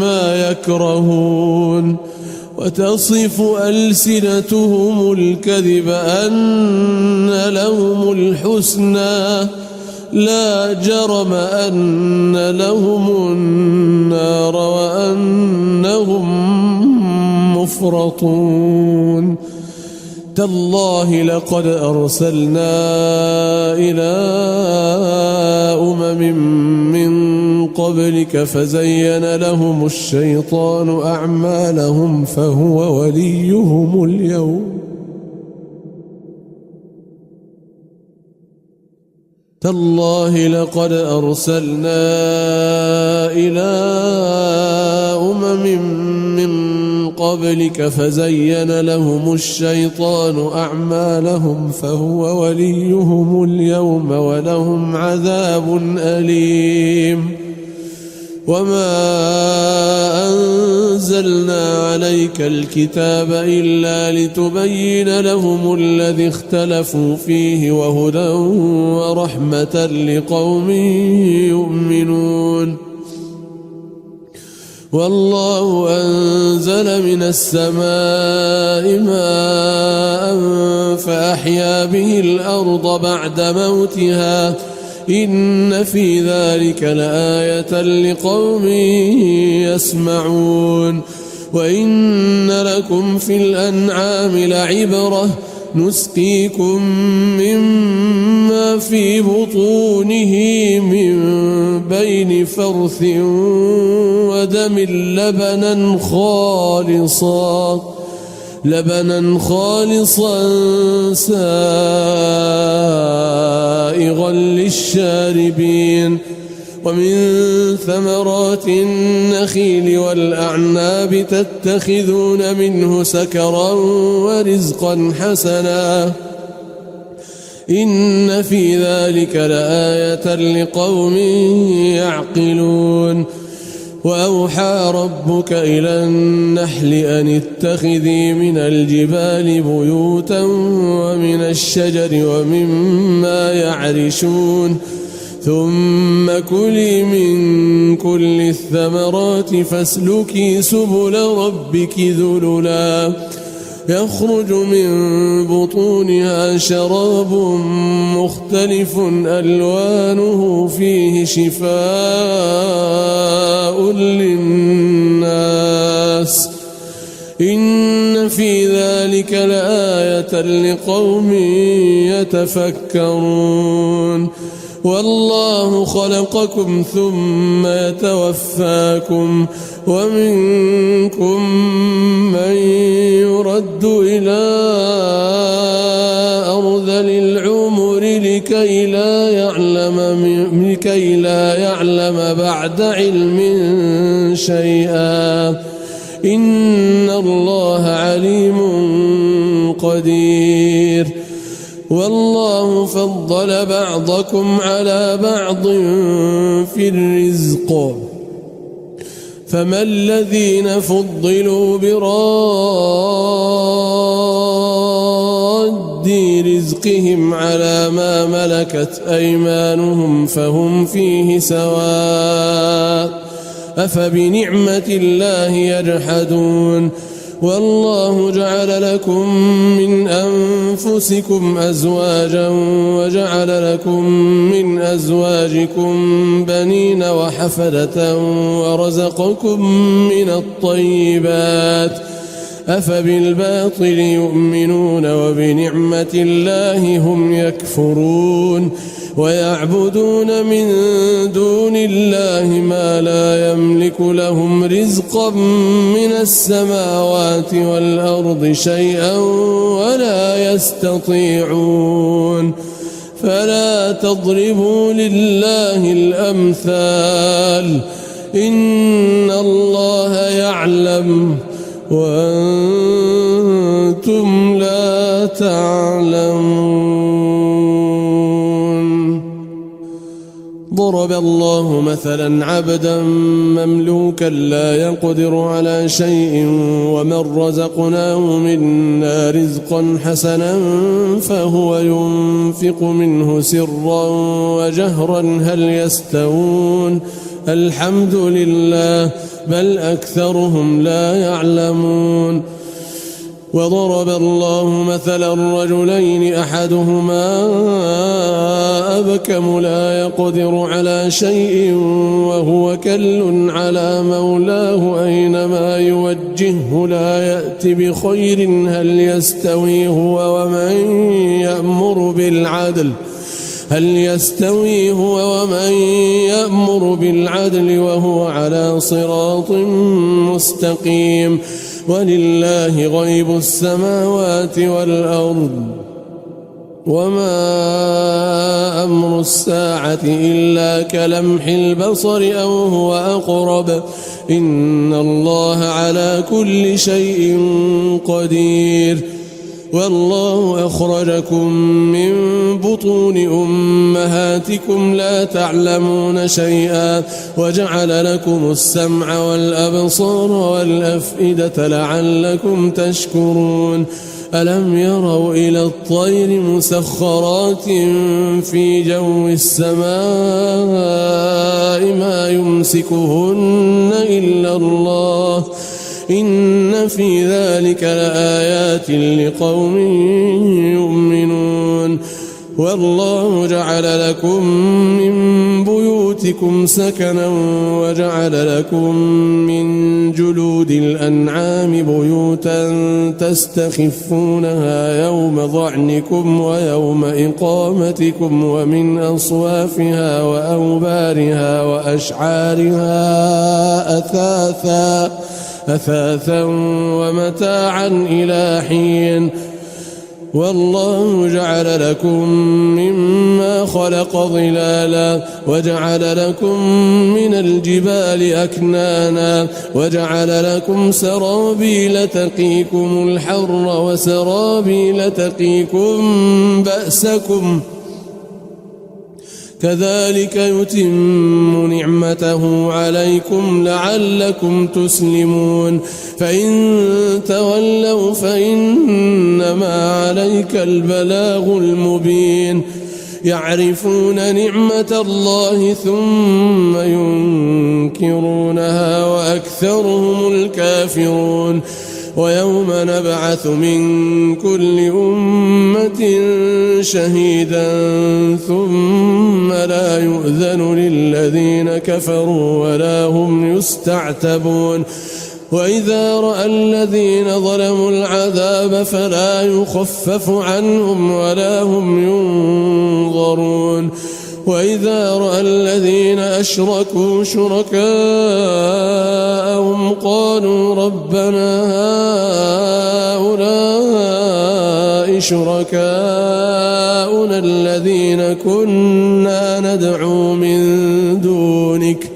ما يكرهون وتصف ألسنتهم الكذب أن لهم الحسنى لا جرم أن لهم النار وأنهم يفرطون تالله لقد أرسلنا إلى من قبلك فزين لهم الشيطان أعمالهم فهو وليهم اليوم تالله لقد أرسلنا إلى من قبلك فزين لهم الشيطان أعمالهم فهو وليهم اليوم ولهم عذاب أليم وما أنزلنا عليك الكتاب إلا لتبين لهم الذي اختلفوا فيه وهدى ورحمة لقوم يؤمنون والله أنزل من السماء ماء فأحيا به الأرض بعد موتها إن في ذلك لآية لقوم يسمعون وإن لكم في الأنعام لعبرة نسقيكم مما في بطونه من بين فرث ودم لبنا خالصا سائغا للشاربين ومن ثمرات النخيل والأعناب تتخذون منه سكرا ورزقا حسنا إن في ذلك لآية لقوم يعقلون وأوحى ربك إلى النحل أن اتخذي من الجبال بيوتا ومن الشجر ومما يعرشون ثم كلي من كل الثمرات فاسلكي سبل ربك ذللا يخرج من بطونها شراب مختلف ألوانه فيه شفاء للناس إن في ذلك لآية لقوم يتفكرون والله خلقكم ثم يتوفاكم ومنكم من يرد إلى أرذل العمر لكي لا يعلم بعد علم شيئا إن الله عليم قدير والله فضل بعضكم على بعض في الرزق فما الذين فضلوا براد رزقهم على ما ملكت أيمانهم فهم فيه سواء أفبنعمة الله يجحدون والله جعل لكم من أنفسكم أزواجا وجعل لكم من أزواجكم بنين وحفدة ورزقكم من الطيبات أفبالباطل يؤمنون وبنعمة الله هم يكفرون ويعبدون من دون الله ما لا يملك لهم رزقا من السماوات والأرض شيئا ولا يستطيعون فلا تضربوا لله الأمثال إن الله يعلم وأنتم لا تعلمون ضرب الله مثلا عبدا مملوكا لا يقدر على شيء ومن رزقناه منا رزقا حسنا فهو ينفق منه سرا وجهرا هل يستوون الحمد لله بل أكثرهم لا يعلمون وضرب الله مثلا رجلين أحدهما أبكم لا يقدر على شيء وهو كل على مولاه أينما يوجهه لا يأت بخير هل يستوي هو ومن يأمر بالعدل وهو على صراط مستقيم ولله غيب السماوات والأرض وما أمر الساعة إلا كلمح البصر أو هو أقرب إن الله على كل شيء قدير والله أخرجكم من بطون أمهاتكم لا تعلمون شيئا وجعل لكم السمع والأبصار والأفئدة لعلكم تشكرون ألم يروا إلى الطير مسخرات في جو السماء ما يمسكهن إلا الله إن في ذلك لآيات لقوم يؤمنون والله جعل لكم من بيوتكم سكنا وجعل لكم من جلود الأنعام بيوتا تستخفونها يوم ظعنكم ويوم إقامتكم ومن أصوافها وأوبارها وأشعارها أثاثا ومتاعا إلى حين والله جعل لكم مما خلق ظلالا وجعل لكم من الجبال أكنانا وجعل لكم سرابيل تقيكم الحر وسرابيل تقيكم بأسكم كذلك يتم نعمته عليكم لعلكم تسلمون فإن تولوا فإنما عليك البلاغ المبين يعرفون نعمة الله ثم ينكرونها وأكثرهم الكافرون ويوم نبعث من كل أمة شهيدا ثم لا يؤذن للذين كفروا ولا هم يستعتبون وإذا رأى الذين ظلموا العذاب فلا يخفف عنهم ولا هم ينظرون وإذا رأى الذين أشركوا شركاءهم قالوا ربنا هؤلاء شركاؤنا الذين كنا ندعو من دونك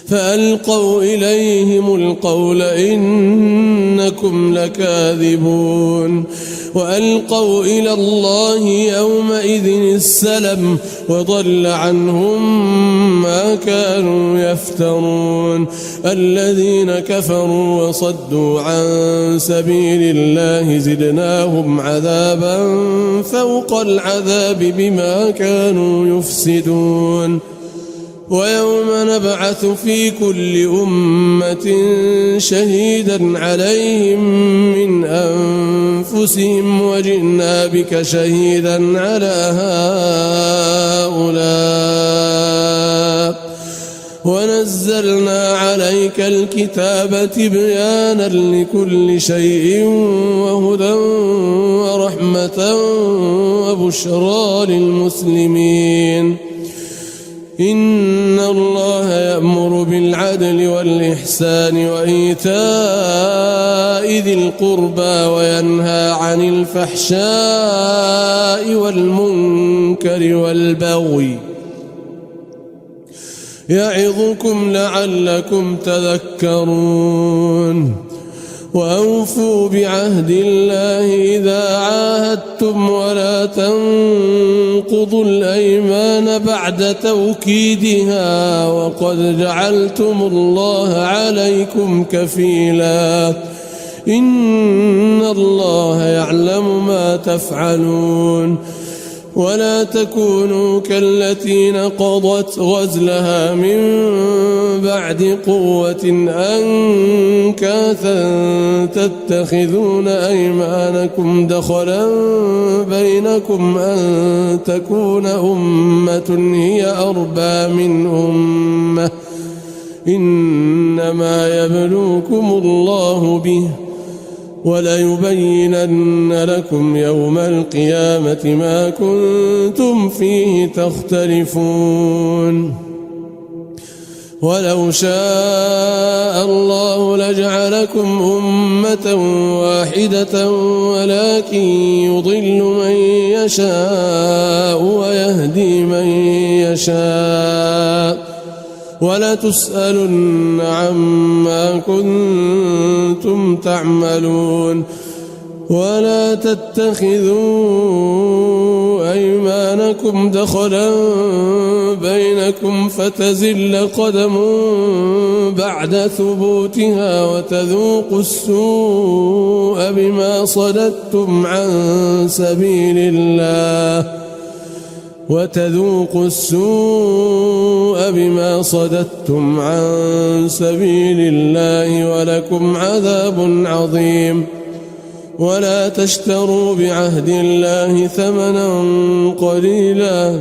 فألقوا إليهم القول إنكم لكاذبون وألقوا إلى الله يومئذ السلم وضل عنهم ما كانوا يفترون الذين كفروا وصدوا عن سبيل الله زدناهم عذابا فوق العذاب بما كانوا يفسدون ويوم نبعث في كل أمة شهيدا عليهم من أنفسهم وجئنا بك شهيدا على هؤلاء ونزلنا عليك الكتاب تبيانا لكل شيء وهدى ورحمة وبشرى للمسلمين إن الله يأمر بالعدل والإحسان وإيتاء ذي القربى وينهى عن الفحشاء والمنكر والبغي يعظكم لعلكم تذكرون وأوفوا بعهد الله إذا عاهدتم ولا تنقضوا الأيمان بعد توكيدها وقد جعلتم الله عليكم كفيلا إن الله يعلم ما تفعلون ولا تكونوا كالتي نقضت غزلها من بعد قوة أنكاثا تتخذون أيمانكم دخلا بينكم أن تكون أمة هي أربى من أمة إنما يبلوكم الله به وليبينن لكم يوم القيامة ما كنتم فيه تختلفون ولو شاء الله لجعلكم أمة واحدة ولكن يضل من يشاء ويهدي من يشاء ولتسألن عما كنتم تعملون ولا تتخذوا أيمانكم دخلا بينكم فتزل قدم بعد ثبوتها وتذوقوا السوء بما صددتم عن سبيل الله ولكم عذاب عظيم ولا تشتروا بعهد الله ثمنا قليلا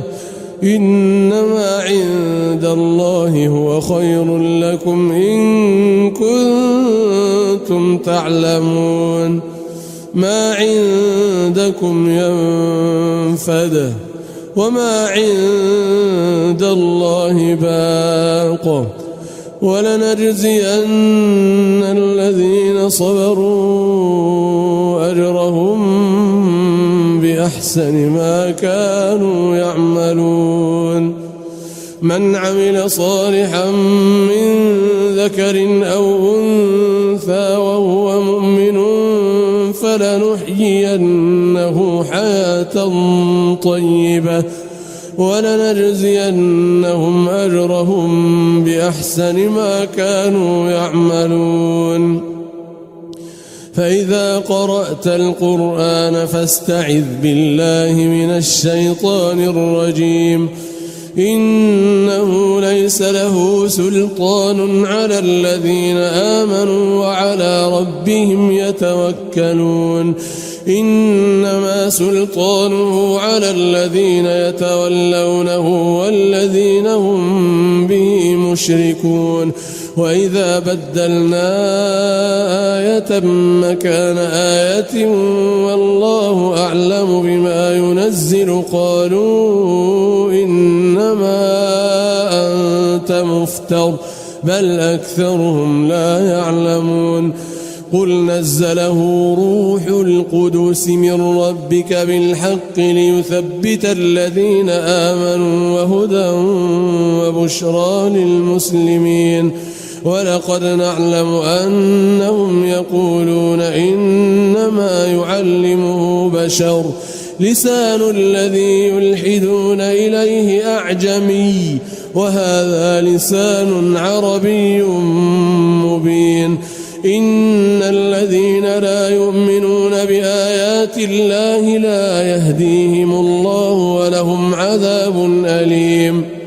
إنما عند الله هو خير لكم إن كنتم تعلمون ما عندكم ينفد وما عند الله باق ولنجزين الذين صبروا أجرهم بأحسن ما كانوا يعملون من عمل صالحا من ذكر أو أنثى وهو مؤمن فلنحيينه حياة طيبة ولنجزينهم أجرهم بأحسن ما كانوا يعملون فإذا قرأت القرآن فاستعذ بالله من الشيطان الرجيم إنه ليس له سلطان على الذين آمنوا وعلى ربهم يتوكلون إنما سلطانه على الذين يتولونه والذين هم به مشركون وإذا بدلنا آية مكان آية والله أعلم بما ينزل قالوا إنما أنت مفتر بل أكثرهم لا يعلمون قل نزله روح القدس من ربك بالحق ليثبت الذين آمنوا وهدى وبشرى للمسلمين ولقد نعلم أنهم يقولون إنما يعلمه بشر لسان الذي يلحدون إليه أعجمي وهذا لسان عربي مبين إن الذين لا يؤمنون بآيات الله لا يهديهم الله ولهم عذاب أليم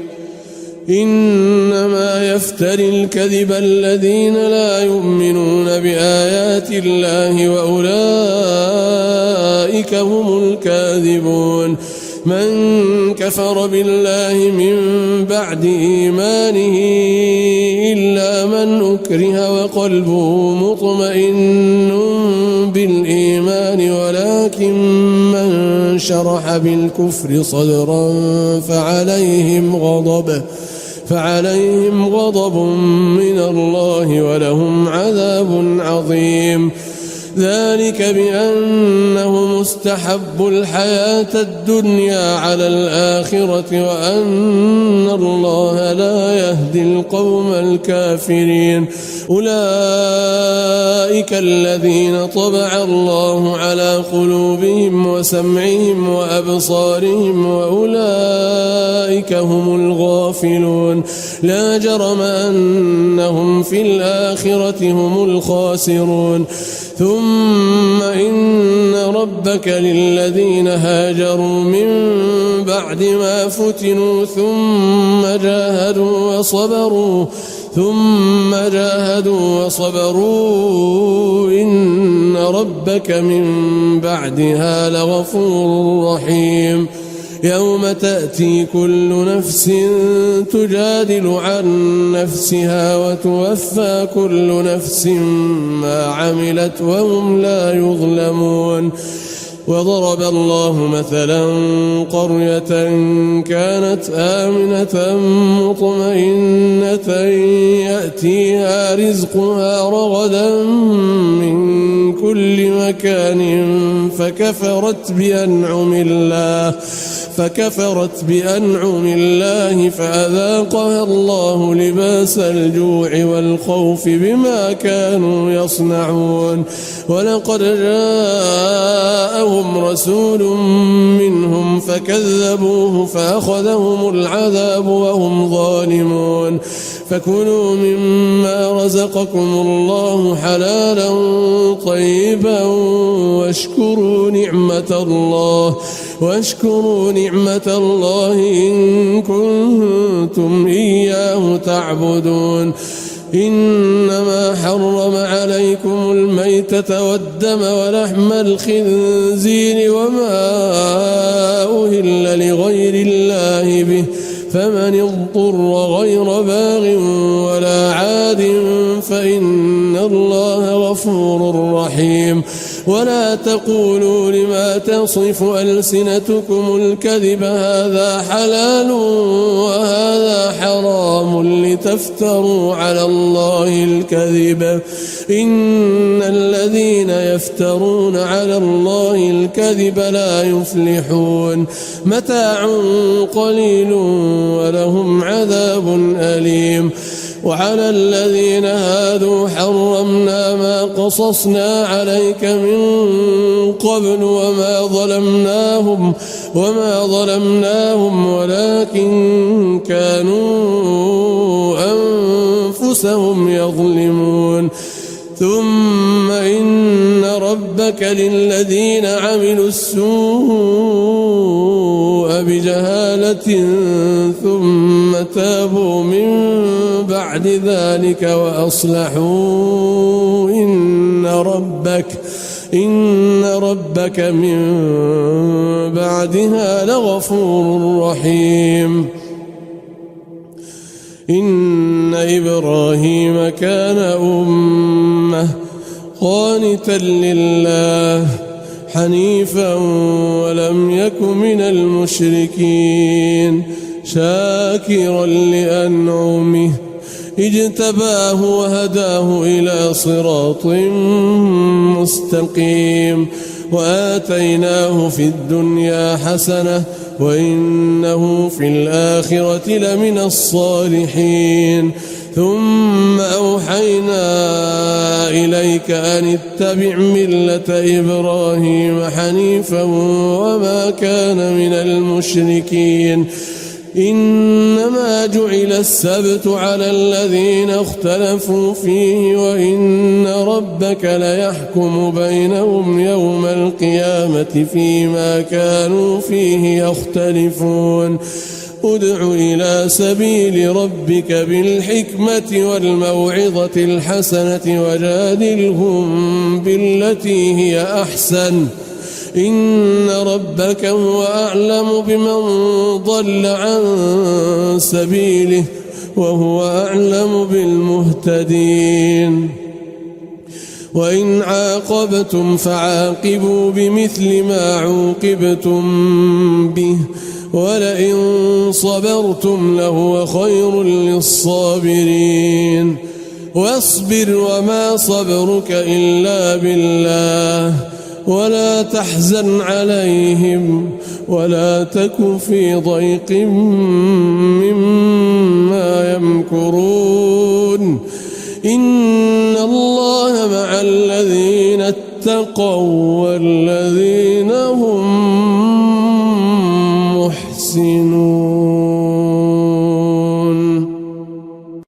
إنما يفتري الكذب الذين لا يؤمنون بآيات الله وأولئك هم الكاذبون من كفر بالله من بعد إيمانه إلا من أكره وقلبه مطمئن بالإيمان ولكن من شرح بالكفر صدرا فعليهم غضب من الله ولهم عذاب عظيم ذلك بأنه مستحب الحياة الدنيا على الآخرة وأن الله لا يهدي القوم الكافرين أولئك الذين طبع الله على قلوبهم وسمعهم وأبصارهم وأولئك هم الغافلون لا جرم أنهم في الآخرة هم الخاسرون ثم ثم إن ربك للذين هاجروا من بعد ما فتنوا ثم جاهدوا وصبروا إن ربك من بعدها لغفور رحيم يوم تأتي كل نفس تجادل عن نفسها وتوفى كل نفس ما عملت وهم لا يظلمون وضرب الله مثلا قرية كانت آمنة مطمئنة يأتيها رزقها رغدا من كل مكان فكفرت بأنعم الله فأذاقها الله لباس الجوع والخوف بما كانوا يصنعون ولقد جاءهم رسول منهم فكذبوه فأخذهم العذاب وهم ظالمون فكلوا مما رزقكم الله حلالا طيبا واشكروا نعمة الله إن كنتم إياه تعبدون إنما حرم عليكم الميتة والدم ولحم الخنزير وما أهل لغير الله به فمن اضطر غير باغ ولا عاد فإن الله غفور رحيم ولا تقولوا لما تصف ألسنتكم الكذب هذا حلال وهذا حرام لتفتروا على الله الكذب إن الذين يفترون على الله الكذب لا يفلحون متاع قليل ولهم عذاب أليم وعلى الذين هادوا حرمنا ما قصصنا عليك من قبل وما ظلمناهم ولكن كانوا أنفسهم يظلمون ثم إن ربك للذين عملوا السوء بجهالة ثم تابوا من بعد ذلك وأصلحوا إن ربك من بعدها لغفور رحيم إن إبراهيم كان أمة قانتا لله حنيفا ولم يك من المشركين شاكرا لأنعمه اجتباه وهداه إلى صراط مستقيم وآتيناه في الدنيا حسنة وإنه في الآخرة لمن الصالحين ثم أوحينا إليك أن اتبع ملة إبراهيم حنيفا وما كان من المشركين إنما جعل السبت على الذين اختلفوا فيه وإن ربك ليحكم بينهم يوم القيامة فيما كانوا فيه يختلفون ادع إلى سبيل ربك بالحكمة والموعظة الحسنة وجادلهم بالتي هي أحسن إن ربك هو أعلم بمن ضل عن سبيله وهو أعلم بالمهتدين وإن عاقبتم فعاقبوا بمثل ما عوقبتم به ولئن صبرتم لهو خير للصابرين واصبر وما صبرك إلا بالله ولا تحزن عليهم ولا تك في ضيق مما يمكرون إن الله مع الذين اتقوا والذين هم محسنون